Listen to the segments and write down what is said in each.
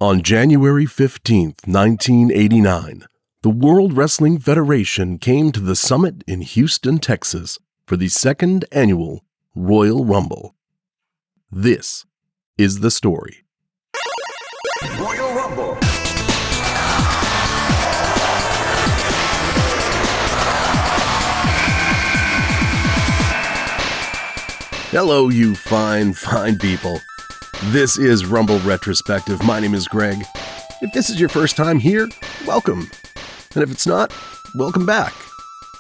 On January 15th, 1989, the World Wrestling Federation came to the summit in Houston, Texas for the second annual Royal Rumble. This is the story. Royal Rumble. Hello, you fine people. This is Rumble Retrospective. My name is Greg. If this is your first time here, welcome. And if it's not, welcome back.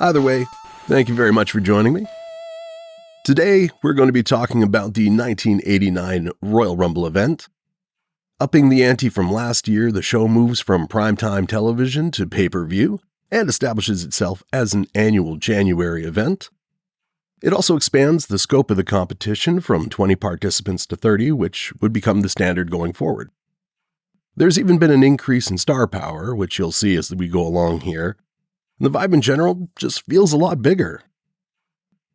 Either way, thank you very much for joining me. Today, we're going to be talking about the 1989 Royal Rumble event. Upping the ante from last year, the show moves from primetime television to pay-per-view and establishes itself as an annual January event. It also expands the scope of the competition from 20 participants to 30, which would become the standard going forward. There's even been an increase in star power, which you'll see as we go along here. And the vibe in general just feels a lot bigger.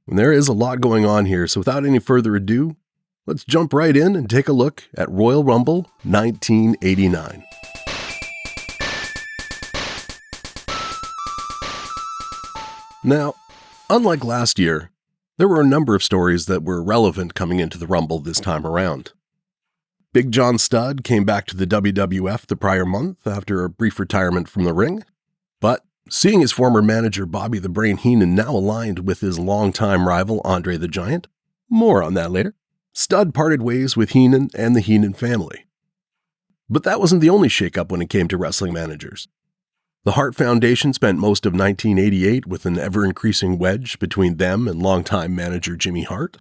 And there is a lot going on here, so without any further ado, let's jump right in and take a look at Royal Rumble 1989. Now, unlike last year, there were a number of stories that were relevant coming into the Rumble this time around. Big John Studd came back to the WWF the prior month after a brief retirement from the ring, but seeing his former manager Bobby the Brain Heenan now aligned with his longtime rival Andre the Giant, more on that later, Studd parted ways with Heenan and the Heenan family. But that wasn't the only shakeup when it came to wrestling managers. The Hart Foundation spent most of 1988 with an ever-increasing wedge between them and longtime manager Jimmy Hart.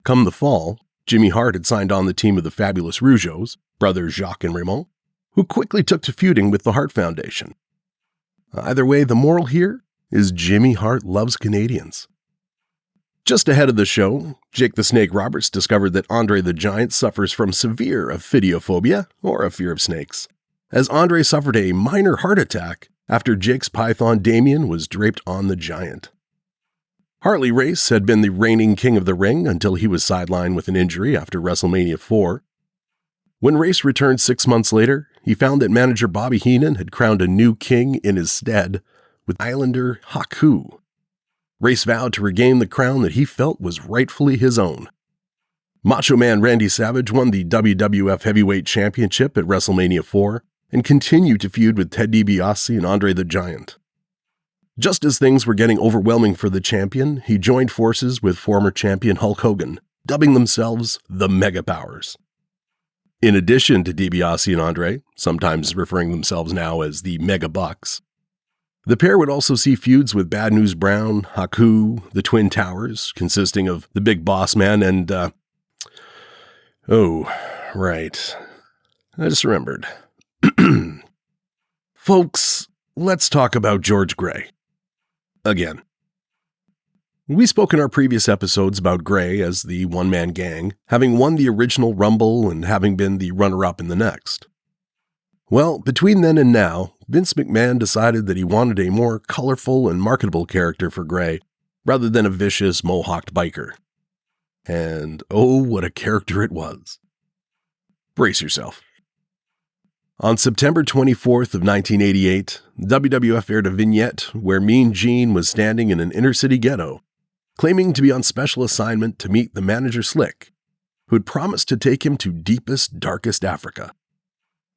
Come the fall, Jimmy Hart had signed on the team of the Fabulous Rougeaus, brothers Jacques and Raymond, who quickly took to feuding with the Hart Foundation. Either way, the moral here is Jimmy Hart loves Canadians. Just ahead of the show, Jake the Snake Roberts discovered that Andre the Giant suffers from severe ophidiophobia, or a fear of snakes, as Andre suffered a minor heart attack after Jake's python Damien was draped on the Giant. Harley Race had been the reigning king of the ring until he was sidelined with an injury after WrestleMania 4. When Race returned 6 months later, he found that manager Bobby Heenan had crowned a new king in his stead with Islander Haku. Race vowed to regain the crown that he felt was rightfully his own. Macho Man Randy Savage won the WWF Heavyweight Championship at WrestleMania 4 and continued to feud with Ted DiBiase and Andre the Giant. Just as things were getting overwhelming for the champion, he joined forces with former champion Hulk Hogan, dubbing themselves the Mega Powers. In addition to DiBiase and Andre, sometimes referring themselves now as the Mega Bucks, the pair would also see feuds with Bad News Brown, Haku, the Twin Towers, consisting of the Big Boss Man and, oh, right, I just remembered. Folks, let's talk about George Gray. Again. We spoke in our previous episodes about Gray as the one-man gang, having won the original Rumble and having been the runner-up in the next. Well, between then and now, Vince McMahon decided that he wanted a more colorful and marketable character for Gray, rather than a vicious, mohawked biker. And oh, what a character it was. Brace yourself. On September 24th of 1988, WWF aired a vignette where Mean Gene was standing in an inner-city ghetto, claiming to be on special assignment to meet the manager Slick, who had promised to take him to deepest, darkest Africa.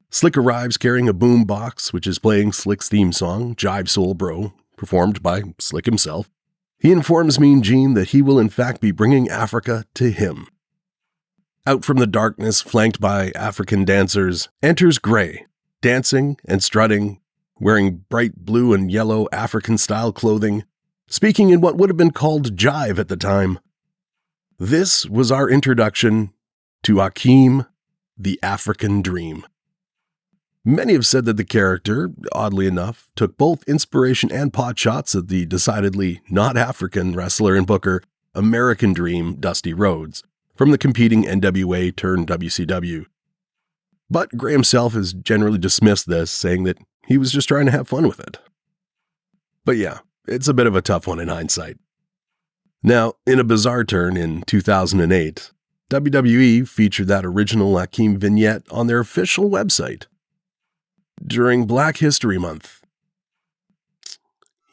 Slick arrives carrying a boom box, which is playing Slick's theme song, Jive Soul Bro, performed by Slick himself. He informs Mean Gene that he will in fact be bringing Africa to him. Out from the darkness, flanked by African dancers, enters Gray, dancing and strutting, wearing bright blue and yellow African-style clothing, speaking in what would have been called jive at the time. This was our introduction to Hakeem, the African Dream. Many have said that the character, oddly enough, took both inspiration and potshots at the decidedly not African wrestler and booker, American Dream, Dusty Rhodes, from the competing NWA turned WCW. But Gray himself has generally dismissed this, saying that he was just trying to have fun with it. But yeah, it's a bit of a tough one in hindsight. Now, in a bizarre turn in 2008, WWE featured that original Akeem vignette on their official website during Black History Month.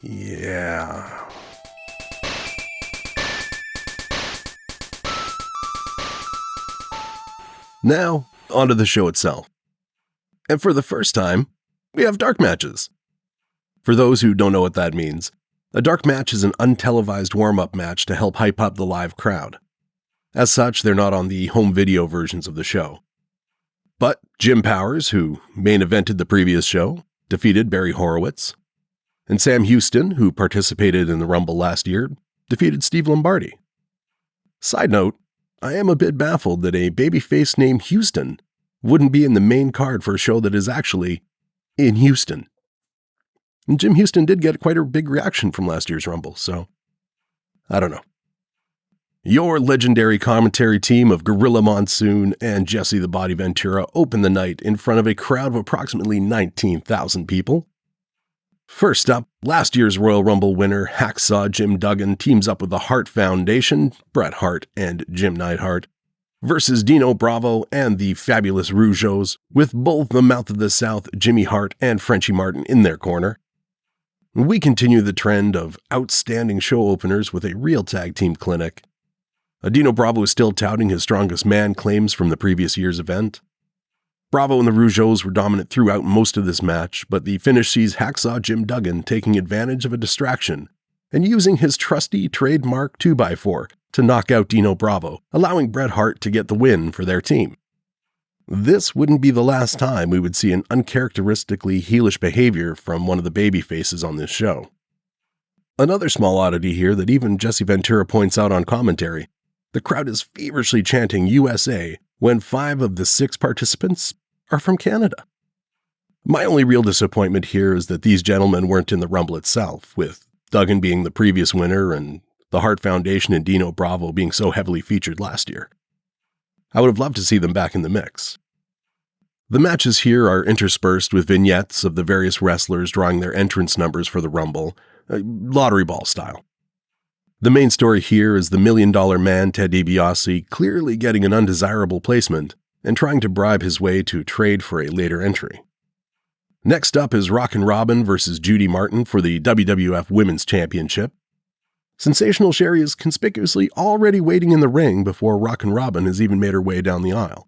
Yeah. Now, onto the show itself. And for the first time, we have dark matches. For those who don't know what that means, a dark match is an untelevised warm-up match to help hype up the live crowd. As such, they're not on the home video versions of the show. But Jim Powers, who main evented the previous show, defeated Barry Horowitz. And Sam Houston, who participated in the Rumble last year, defeated Steve Lombardi. Side note, I am a bit baffled that a babyface named Houston wouldn't be in the main card for a show that is actually in Houston. And Jim Houston did get quite a big reaction from last year's Rumble, so I don't know. Your legendary commentary team of Gorilla Monsoon and Jesse the Body Ventura opened the night in front of a crowd of approximately 19,000 people. First up, last year's Royal Rumble winner Hacksaw Jim Duggan teams up with the Hart Foundation, Bret Hart and Jim Neidhart, versus Dino Bravo and the Fabulous Rougeaus, with both the Mouth of the South Jimmy Hart and Frenchie Martin in their corner. We continue the trend of outstanding show openers with a real tag team clinic. Dino Bravo is still touting his strongest man claims from the previous year's event. Bravo and the Rougeaus were dominant throughout most of this match, but the finish sees Hacksaw Jim Duggan taking advantage of a distraction and using his trusty trademark 2x4 to knock out Dino Bravo, allowing Bret Hart to get the win for their team. This wouldn't be the last time we would see an uncharacteristically heelish behavior from one of the baby faces on this show. Another small oddity here that even Jesse Ventura points out on commentary: the crowd is feverishly chanting USA when 5 of the 6 participants are from Canada. My only real disappointment here is that these gentlemen weren't in the Rumble itself, with Duggan being the previous winner and the Hart Foundation and Dino Bravo being so heavily featured last year. I would have loved to see them back in the mix. The matches here are interspersed with vignettes of the various wrestlers drawing their entrance numbers for the Rumble, lottery ball style. The main story here is the $1 Million Man Ted DiBiase clearly getting an undesirable placement and trying to bribe his way to trade for a later entry. Next up is Rockin' Robin versus Judy Martin for the WWF Women's Championship. Sensational Sherry is conspicuously already waiting in the ring before Rockin' Robin has even made her way down the aisle.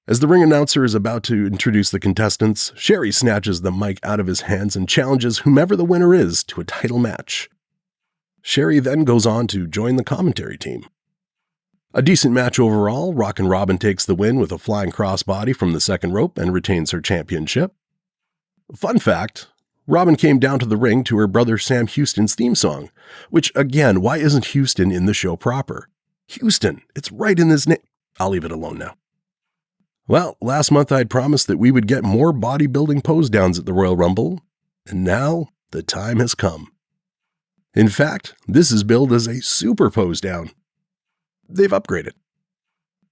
As the ring announcer is about to introduce the contestants, Sherry snatches the mic out of his hands and challenges whomever the winner is to a title match. Sherry then goes on to join the commentary team. A decent match overall, Rockin' Robin takes the win with a flying crossbody from the second rope and retains her championship. Fun fact, Robin came down to the ring to her brother Sam Houston's theme song, which again, why isn't Houston in the show proper? Houston, it's right in his name. I'll leave it alone now. Well, last month I'd promised that we would get more bodybuilding pose downs at the Royal Rumble, and now the time has come. In fact, this is billed as a super pose down. They've upgraded.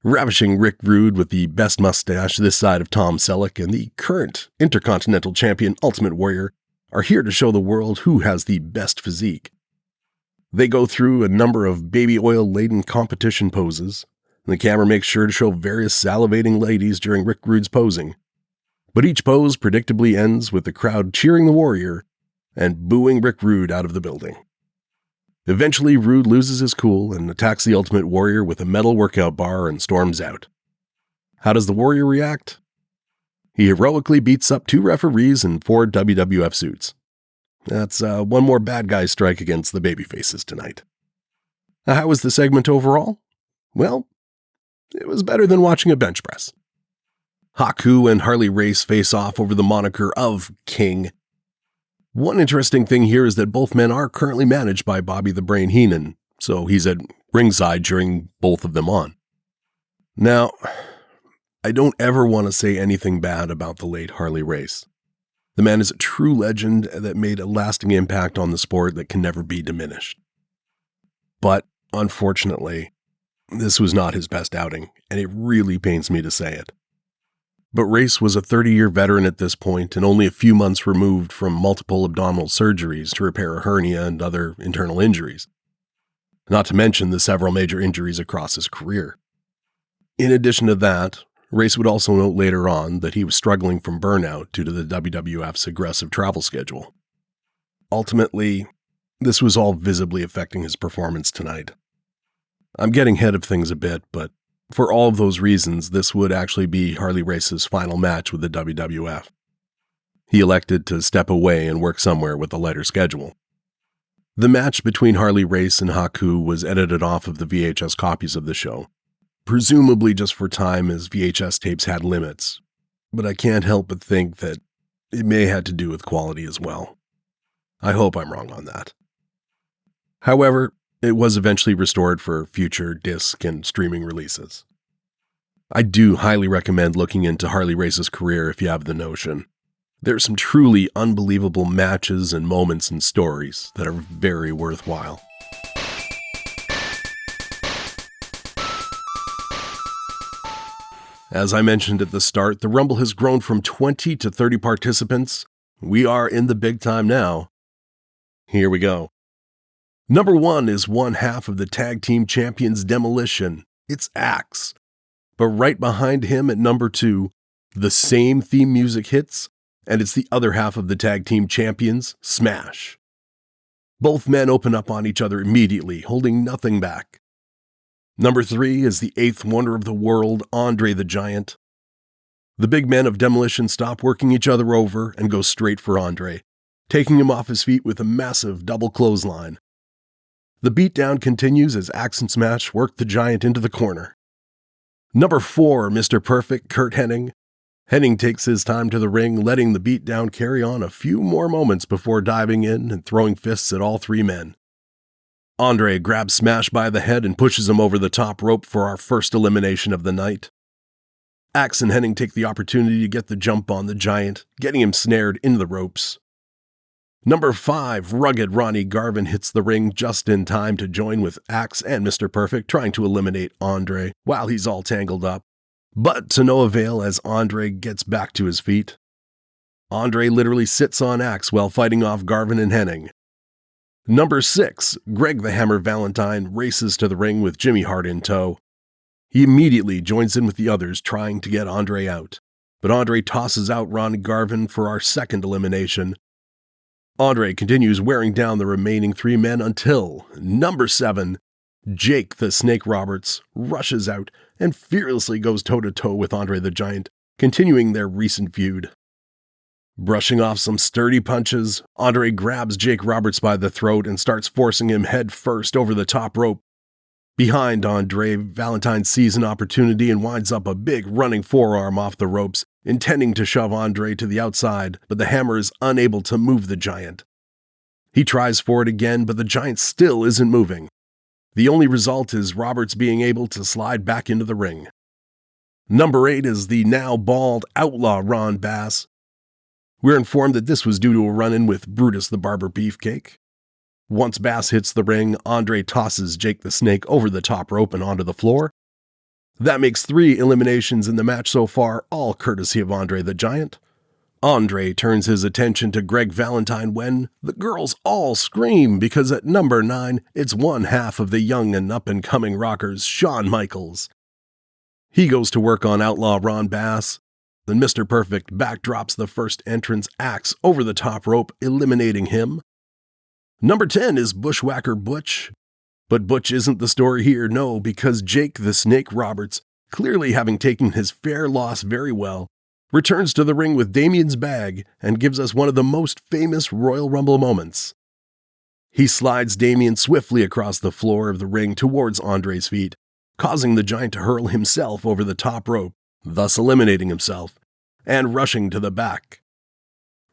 Ravishing Rick Rude with the best mustache this side of Tom Selleck and the current Intercontinental Champion Ultimate Warrior are here to show the world who has the best physique. They go through a number of baby oil-laden competition poses, and the camera makes sure to show various salivating ladies during Rick Rude's posing. But each pose predictably ends with the crowd cheering the Warrior and booing Rick Rude out of the building. Eventually, Rude loses his cool and attacks the Ultimate Warrior with a metal workout bar and storms out. How does the Warrior react? He heroically beats up 2 referees in 4 WWF suits. That's one more bad guy strike against the babyfaces tonight. How was the segment overall? Well, it was better than watching a bench press. Haku and Harley Race face off over the moniker of King. One interesting thing here is that both men are currently managed by Bobby the Brain Heenan, so he's at ringside cheering both of them on. Now, I don't ever want to say anything bad about the late Harley Race. The man is a true legend that made a lasting impact on the sport that can never be diminished. But, unfortunately, this was not his best outing, and it really pains me to say it. But Race was a 30-year veteran at this point and only a few months removed from multiple abdominal surgeries to repair a hernia and other internal injuries. Not to mention the several major injuries across his career. In addition to that, Race would also note later on that he was struggling from burnout due to the WWF's aggressive travel schedule. Ultimately, this was all visibly affecting his performance tonight. I'm getting ahead of things a bit, but for all of those reasons, this would actually be Harley Race's final match with the WWF. He elected to step away and work somewhere with a lighter schedule. The match between Harley Race and Haku was edited off of the VHS copies of the show, presumably just for time as VHS tapes had limits, but I can't help but think that it may have had to do with quality as well. I hope I'm wrong on that. However, it was eventually restored for future disc and streaming releases. I do highly recommend looking into Harley Race's career if you have the notion. There's some truly unbelievable matches and moments and stories that are very worthwhile. As I mentioned at the start, the Rumble has grown from 20 to 30 participants. We are in the big time now. Here we go. Number 1 is one half of the Tag Team Champions Demolition. It's Axe. But right behind him at number 2, the same theme music hits, and it's the other half of the Tag Team Champions, Smash. Both men open up on each other immediately, holding nothing back. Number 3 is the 8th wonder of the world, Andre the Giant. The big men of Demolition stop working each other over and go straight for Andre, taking him off his feet with a massive double clothesline. The beatdown continues as Axe and Smash work the Giant into the corner. Number 4, Mr. Perfect, Curt Hennig. Hennig takes his time to the ring, letting the beatdown carry on a few more moments before diving in and throwing fists at all 3 men. Andre grabs Smash by the head and pushes him over the top rope for our first elimination of the night. Axe and Hennig take the opportunity to get the jump on the Giant, getting him snared into the ropes. Number 5, rugged Ronnie Garvin hits the ring just in time to join with Axe and Mr. Perfect trying to eliminate Andre while he's all tangled up, but to no avail as Andre gets back to his feet. Andre literally sits on Axe while fighting off Garvin and Hennig. Number 6, Greg the Hammer Valentine races to the ring with Jimmy Hart in tow. He immediately joins in with the others trying to get Andre out, but Andre tosses out Ronnie Garvin for our second elimination. Andre continues wearing down the remaining 3 men until number 7, Jake the Snake Roberts, rushes out and fearlessly goes toe-to-toe with Andre the Giant, continuing their recent feud. Brushing off some sturdy punches, Andre grabs Jake Roberts by the throat and starts forcing him head first over the top rope. Behind Andre, Valentine sees an opportunity and winds up a big running forearm off the ropes, intending to shove Andre to the outside, but the Hammer is unable to move the Giant. He tries for it again, but the Giant still isn't moving. The only result is Roberts being able to slide back into the ring. Number 8 is the now bald outlaw Ron Bass. We're informed that this was due to a run-in with Brutus the Barber Beefcake. Once Bass hits the ring, Andre tosses Jake the Snake over the top rope and onto the floor. That makes 3 eliminations in the match so far, all courtesy of Andre the Giant. Andre turns his attention to Greg Valentine when the girls all scream because at number 9, it's one half of the young and up-and-coming Rockers, Shawn Michaels. He goes to work on outlaw Ron Bass. Then Mr. Perfect backdrops the first entrance Axe over the top rope, eliminating him. Number 10 is Bushwhacker Butch. But Butch isn't the story here, no, because Jake the Snake Roberts, clearly having taken his fair loss very well, returns to the ring with Damien's bag and gives us one of the most famous Royal Rumble moments. He slides Damien swiftly across the floor of the ring towards Andre's feet, causing the Giant to hurl himself over the top rope, thus eliminating himself, and rushing to the back.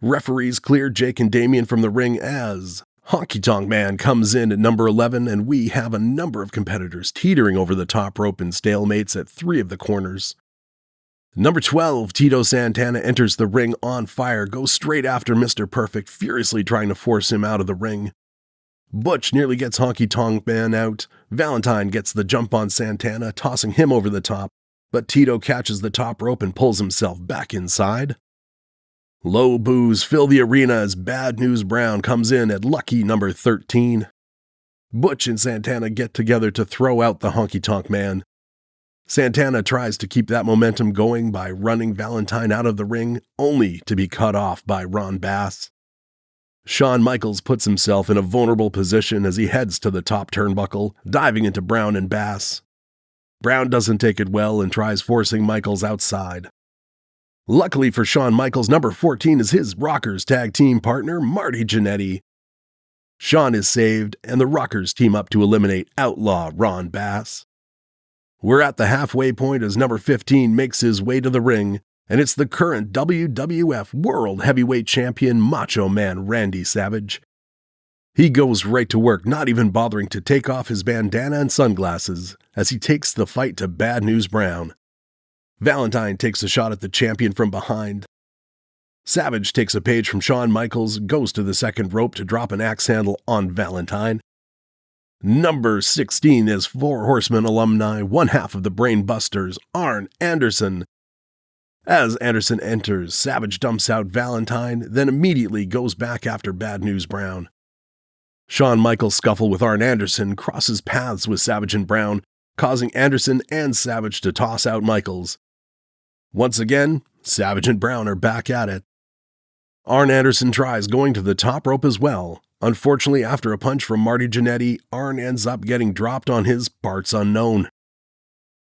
Referees clear Jake and Damien from the ring as Honky Tonk Man comes in at number 11, and we have a number of competitors teetering over the top rope in stalemates at 3 of the corners. Number 12, Tito Santana enters the ring on fire, goes straight after Mr. Perfect, furiously trying to force him out of the ring. Butch nearly gets Honky Tonk Man out. Valentine gets the jump on Santana, tossing him over the top, but Tito catches the top rope and pulls himself back inside. Low boos fill the arena as Bad News Brown comes in at lucky number 13. Butch and Santana get together to throw out the Honky Tonk Man. Santana tries to keep that momentum going by running Valentine out of the ring, only to be cut off by Ron Bass. Shawn Michaels puts himself in a vulnerable position as he heads to the top turnbuckle, diving into Brown and Bass. Brown doesn't take it well and tries forcing Michaels outside. Luckily for Shawn Michaels, number 14 is his Rockers tag team partner, Marty Jannetty. Shawn is saved, and the Rockers team up to eliminate Outlaw Ron Bass. We're at the halfway point as number 15 makes his way to the ring, and it's the current WWF World Heavyweight Champion Macho Man Randy Savage. He goes right to work, not even bothering to take off his bandana and sunglasses, as he takes the fight to Bad News Brown. Valentine takes a shot at the champion from behind. Savage takes a page from Shawn Michaels, goes to the second rope to drop an axe handle on Valentine. Number 16 is Four Horsemen alumni, one half of the Brain Busters, Arn Anderson. As Anderson enters, Savage dumps out Valentine, then immediately goes back after Bad News Brown. Shawn Michaels' scuffle with Arn Anderson crosses paths with Savage and Brown, causing Anderson and Savage to toss out Michaels. Once again, Savage and Brown are back at it. Arn Anderson tries going to the top rope as well. Unfortunately, after a punch from Marty Jannetty, Arn ends up getting dropped on his parts unknown.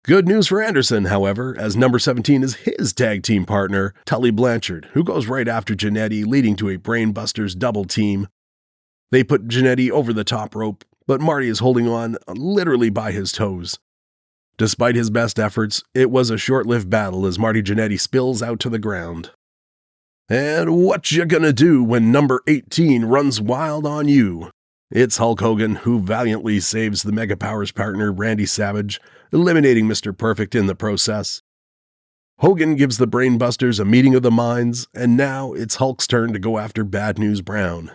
Good news for Anderson, however, as number 17 is his tag team partner, Tully Blanchard, who goes right after Jannetty, leading to a Brainbusters double team. They put Jannetty over the top rope, but Marty is holding on literally by his toes. Despite his best efforts, it was a short-lived battle as Marty Jannetty spills out to the ground. And what you gonna do when number 18 runs wild on you? It's Hulk Hogan, who valiantly saves the Mega Powers partner Randy Savage, eliminating Mr. Perfect in the process. Hogan gives the Brainbusters a meeting of the minds, and now it's Hulk's turn to go after Bad News Brown.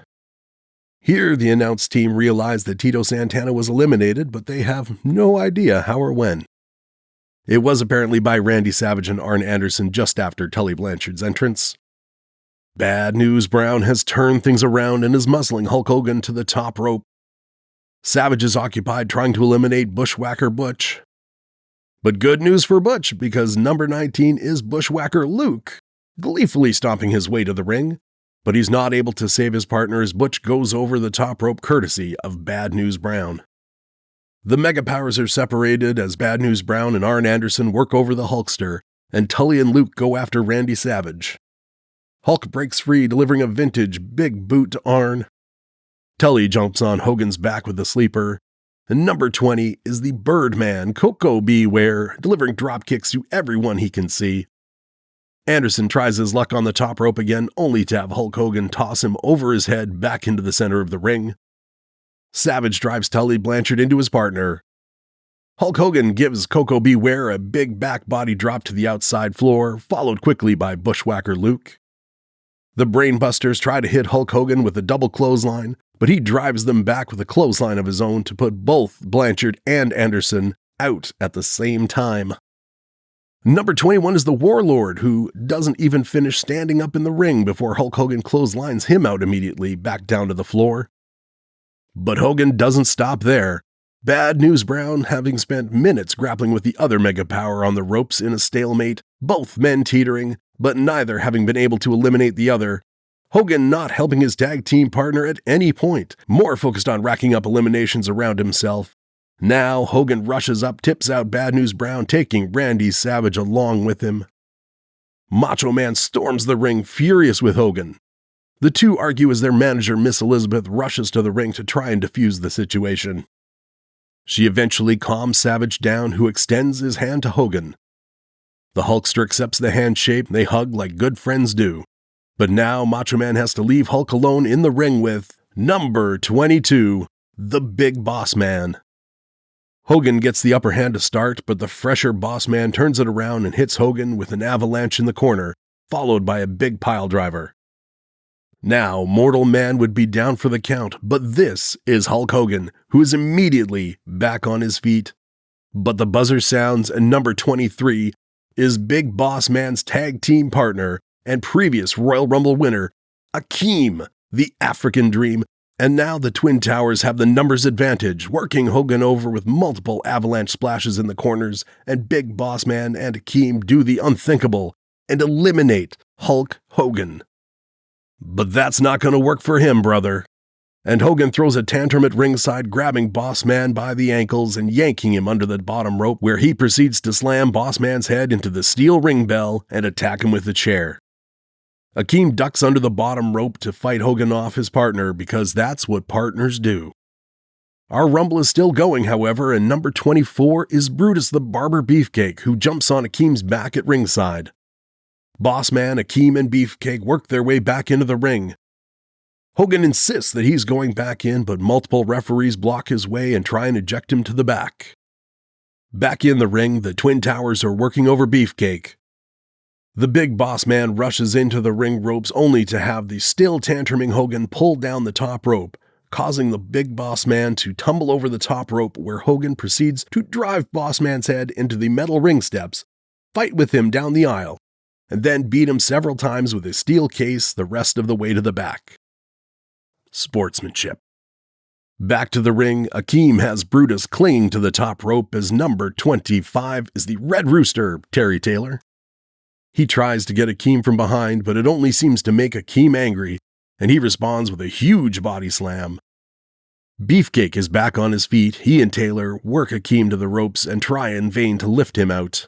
Here, the announce team realize that Tito Santana was eliminated, but they have no idea how or when. It was apparently by Randy Savage and Arn Anderson just after Tully Blanchard's entrance. Bad News Brown has turned things around and is muscling Hulk Hogan to the top rope. Savage is occupied trying to eliminate Bushwhacker Butch. But good news for Butch, because number 19 is Bushwhacker Luke, gleefully stomping his way to the ring, but he's not able to save his partner as Butch goes over the top rope courtesy of Bad News Brown. The Mega Powers are separated as Bad News Brown and Arn Anderson work over the Hulkster, and Tully and Luke go after Randy Savage. Hulk breaks free, delivering a vintage big boot to Arn. Tully jumps on Hogan's back with the sleeper, and number 20 is the Birdman, Coco Beware, delivering drop kicks to everyone he can see. Anderson tries his luck on the top rope again, only to have Hulk Hogan toss him over his head back into the center of the ring. Savage drives Tully Blanchard into his partner. Hulk Hogan gives Coco Beware a big back body drop to the outside floor, followed quickly by Bushwhacker Luke. The Brainbusters try to hit Hulk Hogan with a double clothesline, but he drives them back with a clothesline of his own to put both Blanchard and Anderson out at the same time. Number 21 is the Warlord, who doesn't even finish standing up in the ring before Hulk Hogan clotheslines him out immediately back down to the floor. But Hogan doesn't stop there. Bad News Brown, having spent minutes grappling with the other Mega Power on the ropes in a stalemate, both men teetering, but neither having been able to eliminate the other. Hogan not helping his tag team partner at any point, more focused on racking up eliminations around himself. Now Hogan rushes up, tips out Bad News Brown, taking Randy Savage along with him. Macho Man storms the ring, furious with Hogan. The two argue as their manager, Miss Elizabeth, rushes to the ring to try and defuse the situation. She eventually calms Savage down, who extends his hand to Hogan. The Hulkster accepts the handshake, and they hug like good friends do. But now Macho Man has to leave Hulk alone in the ring with number 22, the Big Boss Man. Hogan gets the upper hand to start, but the fresher Boss Man turns it around and hits Hogan with an avalanche in the corner, followed by a big pile driver. Now, Mortal Man would be down for the count, but this is Hulk Hogan, who is immediately back on his feet. But the buzzer sounds, and number 23 is Big Boss Man's tag team partner and previous Royal Rumble winner, Akeem, the African Dream, And now the Twin Towers have the numbers advantage, working Hogan over with multiple avalanche splashes in the corners, and Big Boss Man and Akeem do the unthinkable and eliminate Hulk Hogan. But that's not going to work for him, brother. And Hogan throws a tantrum at ringside, grabbing Boss Man by the ankles and yanking him under the bottom rope, where he proceeds to slam Boss Man's head into the steel ring bell and attack him with a chair. Akeem ducks under the bottom rope to fight Hogan off his partner, because that's what partners do. Our Rumble is still going, however, and number 24 is Brutus the Barber Beefcake, who jumps on Akeem's back at ringside. Boss Man, Akeem, and Beefcake work their way back into the ring. Hogan insists that he's going back in, but multiple referees block his way and try and eject him to the back. Back in the ring, the Twin Towers are working over Beefcake. The Big Boss Man rushes into the ring ropes only to have the still tantruming Hogan pull down the top rope, causing the Big Boss Man to tumble over the top rope, where Hogan proceeds to drive Boss Man's head into the metal ring steps, fight with him down the aisle, and then beat him several times with a steel case the rest of the way to the back. Sportsmanship. Back to the ring, Akeem has Brutus clinging to the top rope as number 25 is the Red Rooster, Terry Taylor. He tries to get Akeem from behind, but it only seems to make Akeem angry, and he responds with a huge body slam. Beefcake is back on his feet. He and Taylor work Akeem to the ropes and try in vain to lift him out.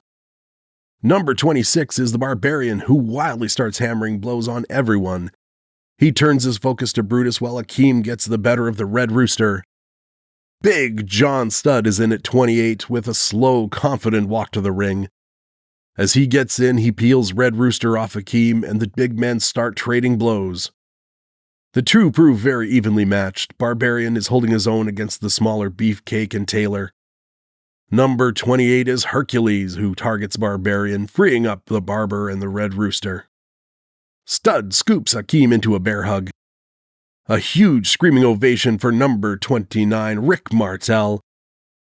Number 26 is the Barbarian, who wildly starts hammering blows on everyone. He turns his focus to Brutus while Akeem gets the better of the Red Rooster. Big John Studd is in at 28 with a slow, confident walk to the ring. As he gets in, he peels Red Rooster off Akeem, and the big men start trading blows. The two prove very evenly matched. Barbarian is holding his own against the smaller Beefcake and Taylor. Number 28 is Hercules, who targets Barbarian, freeing up the Barber and the Red Rooster. Studd scoops Akeem into a bear hug. A huge screaming ovation for number 29, Rick Martel.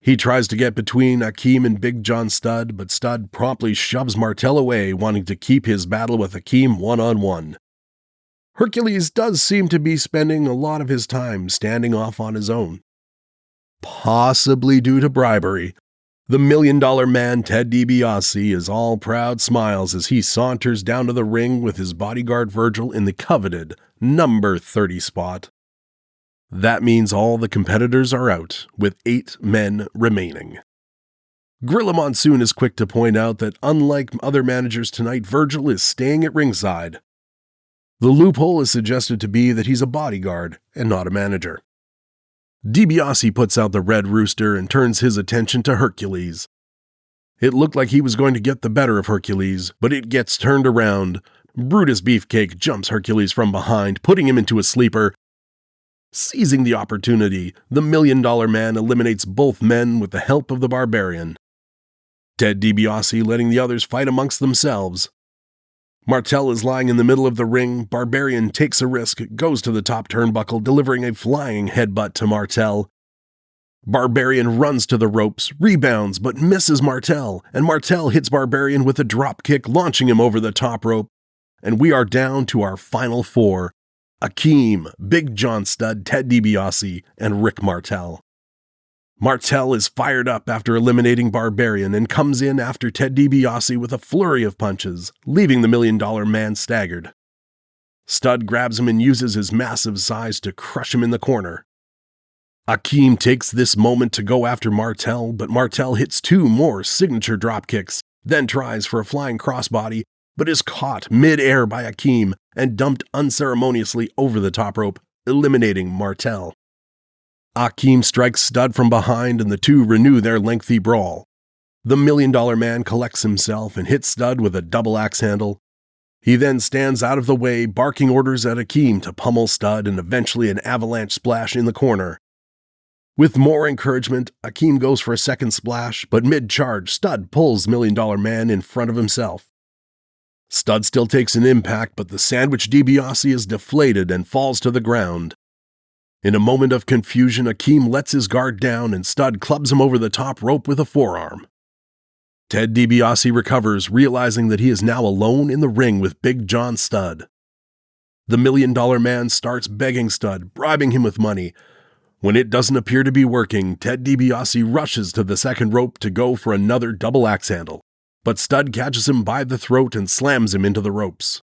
He tries to get between Akeem and Big John Studd, but Studd promptly shoves Martel away, wanting to keep his battle with Akeem one-on-one. Hercules does seem to be spending a lot of his time standing off on his own. Possibly due to bribery. The $1 Million Man, Ted DiBiase, is all proud smiles as he saunters down to the ring with his bodyguard Virgil in the coveted number 30 spot. That means all the competitors are out, with 8 men remaining. Gorilla Monsoon is quick to point out that unlike other managers tonight, Virgil is staying at ringside. The loophole is suggested to be that he's a bodyguard and not a manager. DiBiase puts out the Red Rooster and turns his attention to Hercules. It looked like he was going to get the better of Hercules, but it gets turned around. Brutus Beefcake jumps Hercules from behind, putting him into a sleeper. Seizing the opportunity, the $1 Million Man eliminates both men with the help of the Barbarian. Ted DiBiase letting the others fight amongst themselves. Martel is lying in the middle of the ring. Barbarian takes a risk, goes to the top turnbuckle, delivering a flying headbutt to Martel. Barbarian runs to the ropes, rebounds, but misses Martel, and Martel hits Barbarian with a drop kick, launching him over the top rope. And we are down to our final 4. Akeem, Big John Studd, Ted DiBiase, and Rick Martel. Martel is fired up after eliminating Barbarian and comes in after Ted DiBiase with a flurry of punches, leaving the $1 Million Man staggered. Studd grabs him and uses his massive size to crush him in the corner. Akeem takes this moment to go after Martel, but Martel hits 2 more signature dropkicks, then tries for a flying crossbody, but is caught mid-air by Akeem and dumped unceremoniously over the top rope, eliminating Martel. Akeem strikes Studd from behind and the two renew their lengthy brawl. The $1 Million Man collects himself and hits Studd with a double axe handle. He then stands out of the way, barking orders at Akeem to pummel Studd and eventually an avalanche splash in the corner. With more encouragement, Akeem goes for a second splash, but mid-charge, Studd pulls $1 Million Man in front of himself. Studd still takes an impact, but the sandwich DiBiase is deflated and falls to the ground. In a moment of confusion, Akeem lets his guard down and Studd clubs him over the top rope with a forearm. Ted DiBiase recovers, realizing that he is now alone in the ring with Big John Studd. The $1 Million Man starts begging Studd, bribing him with money. When it doesn't appear to be working, Ted DiBiase rushes to the second rope to go for another double axe handle, but Studd catches him by the throat and slams him into the ropes.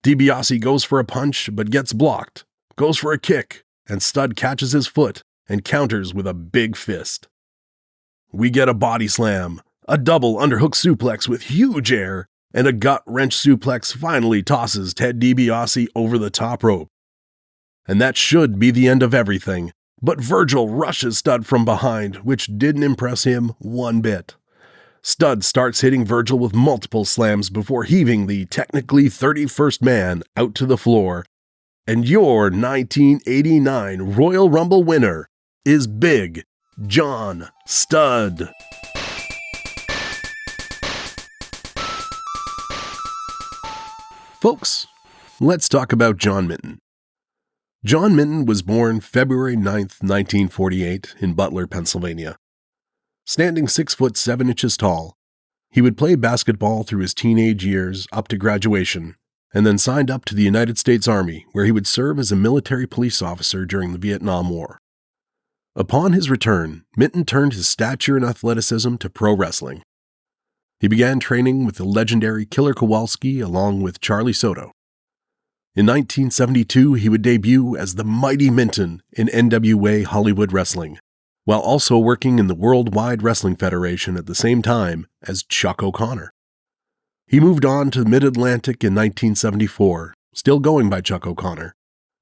DiBiase goes for a punch but gets blocked, goes for a kick, and Studd catches his foot and counters with a big fist. We get a body slam, a double underhook suplex with huge air, and a gut-wrench suplex finally tosses Ted DiBiase over the top rope. And that should be the end of everything, but Virgil rushes Studd from behind, which didn't impress him one bit. Studd starts hitting Virgil with multiple slams before heaving the technically 31st man out to the floor. And your 1989 Royal Rumble winner is Big John Studd. Folks, let's talk about John Minton. John Minton was born February 9th, 1948 in Butler, Pennsylvania. Standing 6'7" tall, he would play basketball through his teenage years up to graduation, and then signed up to the United States Army, where he would serve as a military police officer during the Vietnam War. Upon his return, Minton turned his stature and athleticism to pro wrestling. He began training with the legendary Killer Kowalski along with Charlie Soto. In 1972, he would debut as the Mighty Minton in NWA Hollywood Wrestling, while also working in the Worldwide Wrestling Federation at the same time as Chuck O'Connor. He moved on to Mid-Atlantic in 1974, still going by Chuck O'Connor,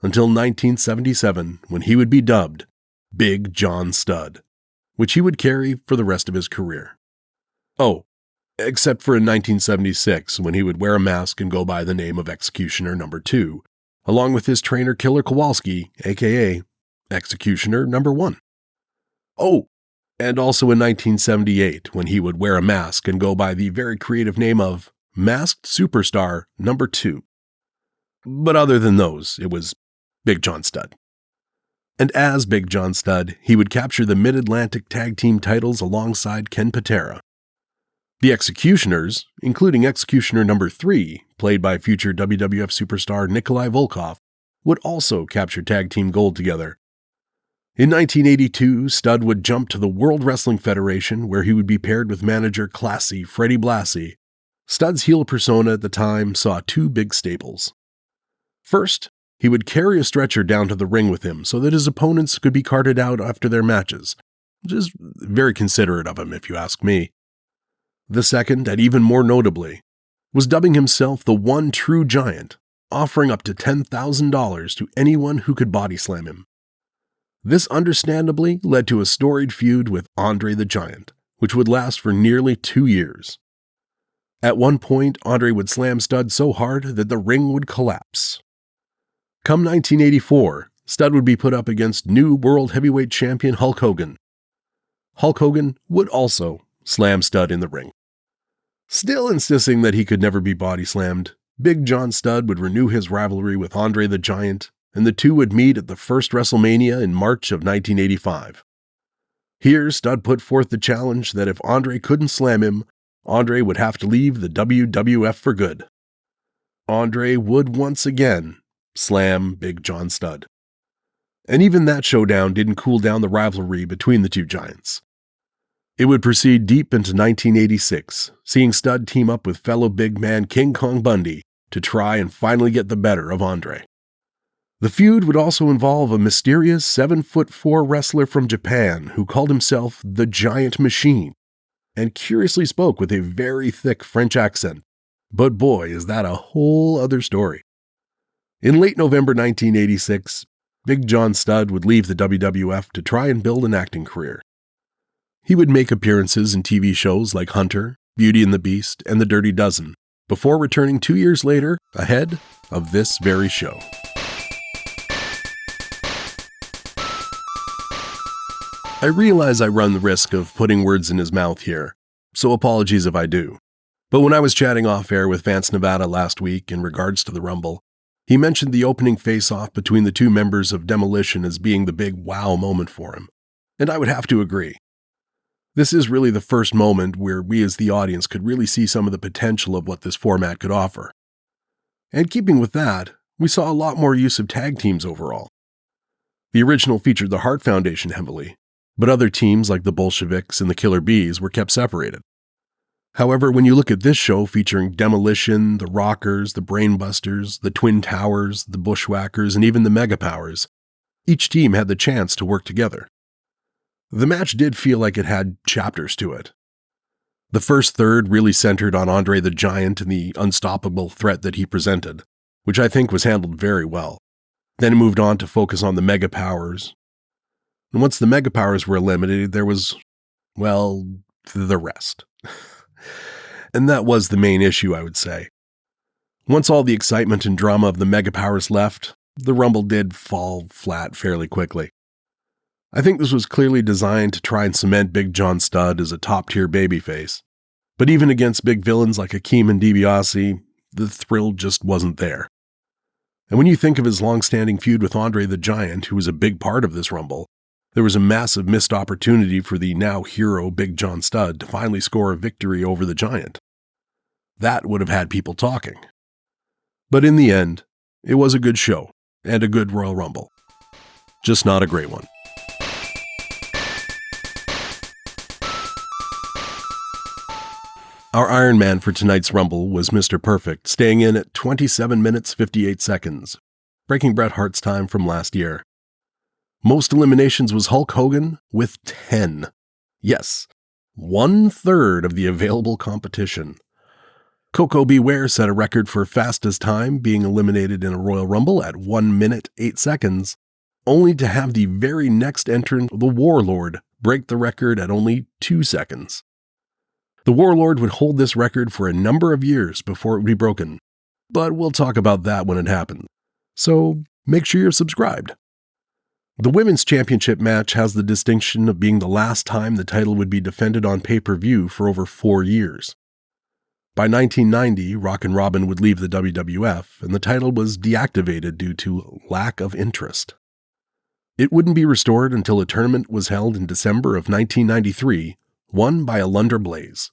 until 1977 when he would be dubbed Big John Studd, which he would carry for the rest of his career. Oh, except for in 1976 when he would wear a mask and go by the name of Executioner No. 2, along with his trainer Killer Kowalski, aka Executioner No. 1. Oh, and also in 1978 when he would wear a mask and go by the very creative name of Masked Superstar No. 2. But other than those, it was Big John Studd. And as Big John Studd, he would capture the Mid-Atlantic Tag Team titles alongside Ken Patera. The Executioners, including Executioner No. 3, played by future WWF superstar Nikolai Volkov, would also capture Tag Team Gold together. In 1982, Studd would jump to the World Wrestling Federation, where he would be paired with manager Classy Freddie Blassie. Studd's heel persona at the time saw two big staples. First, he would carry a stretcher down to the ring with him so that his opponents could be carted out after their matches, which is very considerate of him if you ask me. The second, and even more notably, was dubbing himself the one true giant, offering up to $10,000 to anyone who could body slam him. This understandably led to a storied feud with Andre the Giant, which would last for nearly 2 years. At one point, Andre would slam Studd so hard that the ring would collapse. Come 1984, Studd would be put up against new World Heavyweight Champion Hulk Hogan. Hulk Hogan would also slam Studd in the ring. Still insisting that he could never be body slammed, Big John Studd would renew his rivalry with Andre the Giant, and the two would meet at the first WrestleMania in March of 1985. Here, Studd put forth the challenge that if Andre couldn't slam him, Andre would have to leave the WWF for good. Andre would once again slam Big John Studd. And even that showdown didn't cool down the rivalry between the two giants. It would proceed deep into 1986, seeing Studd team up with fellow big man King Kong Bundy to try and finally get the better of Andre. The feud would also involve a mysterious 7'4" wrestler from Japan who called himself the Giant Machine and curiously spoke with a very thick French accent. But boy, is that a whole other story. In late November 1986, Big John Studd would leave the WWF to try and build an acting career. He would make appearances in TV shows like Hunter, Beauty and the Beast, and The Dirty Dozen, before returning 2 years later ahead of this very show. I realize I run the risk of putting words in his mouth here, so apologies if I do. But when I was chatting off-air with Vance Nevada last week in regards to the Rumble, he mentioned the opening face-off between the two members of Demolition as being the big wow moment for him, and I would have to agree. This is really the first moment where we as the audience could really see some of the potential of what this format could offer. And keeping with that, we saw a lot more use of tag teams overall. The original featured the Hart Foundation heavily, but other teams like the Bolsheviks and the Killer Bees were kept separated. However, when you look at this show featuring Demolition, the Rockers, the Brainbusters, the Twin Towers, the Bushwhackers, and even the Mega Powers, each team had the chance to work together. The match did feel like it had chapters to it. The first third really centered on Andre the Giant and the unstoppable threat that he presented, which I think was handled very well. Then it moved on to focus on the Mega Powers. And once the Mega Powers were eliminated, there was, well, the rest. And that was the main issue, I would say. Once all the excitement and drama of the Mega Powers left, the Rumble did fall flat fairly quickly. I think this was clearly designed to try and cement Big John Studd as a top-tier babyface. But even against big villains like Hakeem and DiBiase, the thrill just wasn't there. And when you think of his long-standing feud with Andre the Giant, who was a big part of this Rumble, there was a massive missed opportunity for the now hero Big John Studd to finally score a victory over the Giant. That would have had people talking. But in the end, it was a good show and a good Royal Rumble. Just not a great one. Our Iron Man for tonight's Rumble was Mr. Perfect, staying in at 27 minutes 58 seconds, breaking Bret Hart's time from last year. Most eliminations was Hulk Hogan with 10. Yes, 1/3 of the available competition. Coco Beware set a record for fastest time, being eliminated in a Royal Rumble at 1 minute 8 seconds, only to have the very next entrant, the Warlord, break the record at only 2 seconds. The Warlord would hold this record for a number of years before it would be broken, but we'll talk about that when it happens. So make sure you're subscribed. The Women's Championship match has the distinction of being the last time the title would be defended on pay-per-view for over 4 years. By 1990, Rockin' Robin would leave the WWF, and the title was deactivated due to lack of interest. It wouldn't be restored until a tournament was held in December of 1993, won by Alundra Blaze.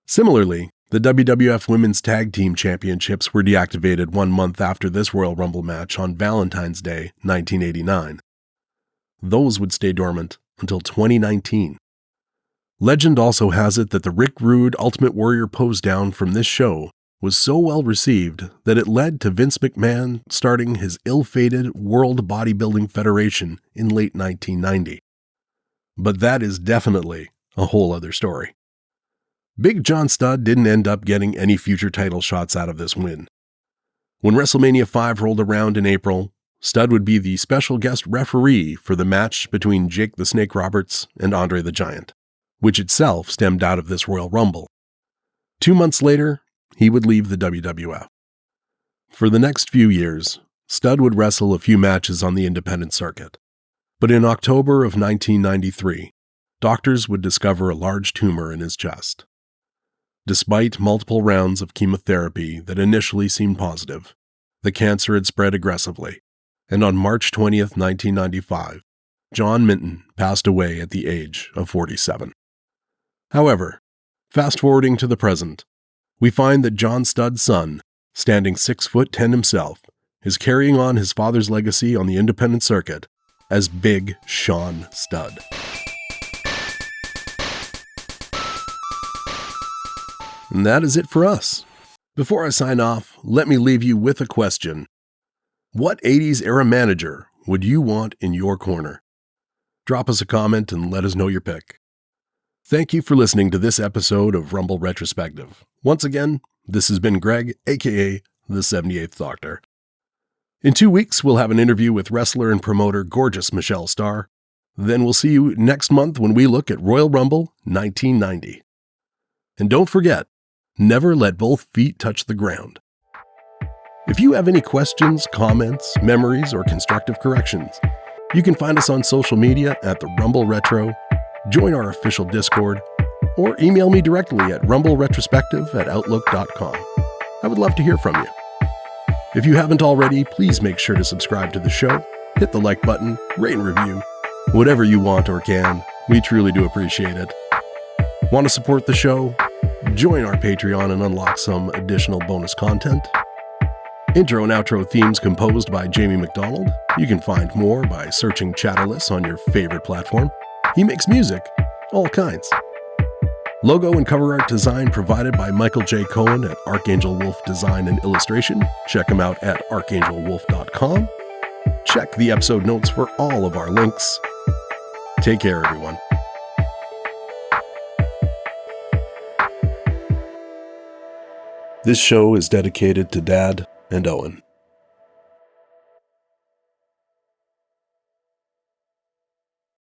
Similarly, the WWF Women's Tag Team Championships were deactivated 1 month after this Royal Rumble match on Valentine's Day, 1989. Those would stay dormant until 2019. Legend also has it that the Rick Rude Ultimate Warrior pose down from this show was so well received that it led to Vince McMahon starting his ill-fated World Bodybuilding Federation in late 1990. But that is definitely a whole other story. Big John Studd didn't end up getting any future title shots out of this win. When WrestleMania 5 rolled around in April, Studd would be the special guest referee for the match between Jake the Snake Roberts and Andre the Giant, which itself stemmed out of this Royal Rumble. 2 months later, he would leave the WWF. For the next few years, Studd would wrestle a few matches on the independent circuit. But in October of 1993, doctors would discover a large tumor in his chest. Despite multiple rounds of chemotherapy that initially seemed positive, the cancer had spread aggressively, and on March 20th, 1995, John Minton passed away at the age of 47. However, fast-forwarding to the present, we find that John Studd's son, standing 6'10" himself, is carrying on his father's legacy on the independent circuit as Big Sean Studd. And that is it for us. Before I sign off, let me leave you with a question. What 80s era manager would you want in your corner? Drop us a comment and let us know your pick. Thank you for listening to this episode of Rumble Retrospective. Once again, this has been Greg, aka the 78th Doctor. In 2 weeks, we'll have an interview with wrestler and promoter gorgeous Michelle Starr. Then we'll see you next month when we look at Royal Rumble 1990. And don't forget, never let both feet touch the ground. If you have any questions, comments, memories, or constructive corrections, you can find us on social media at The Rumble Retro, join our official Discord, or email me directly at rumbleretrospective@outlook.com. I would love to hear from you. If you haven't already, please make sure to subscribe to the show, hit the like button, rate and review, whatever you want or can. We truly do appreciate it. Want to support the show? Join our Patreon and unlock some additional bonus content. Intro and outro themes composed by Jamie McDonald. You can find more by searching Chatterless on your favorite platform. He makes music, all kinds. Logo and cover art design provided by Michael J. Cohen at Arkangel Wulf Design and Illustration. Check him out at arkangelwulf.com. Check the episode notes for all of our links. Take care, everyone. This show is dedicated to Dad and Owen.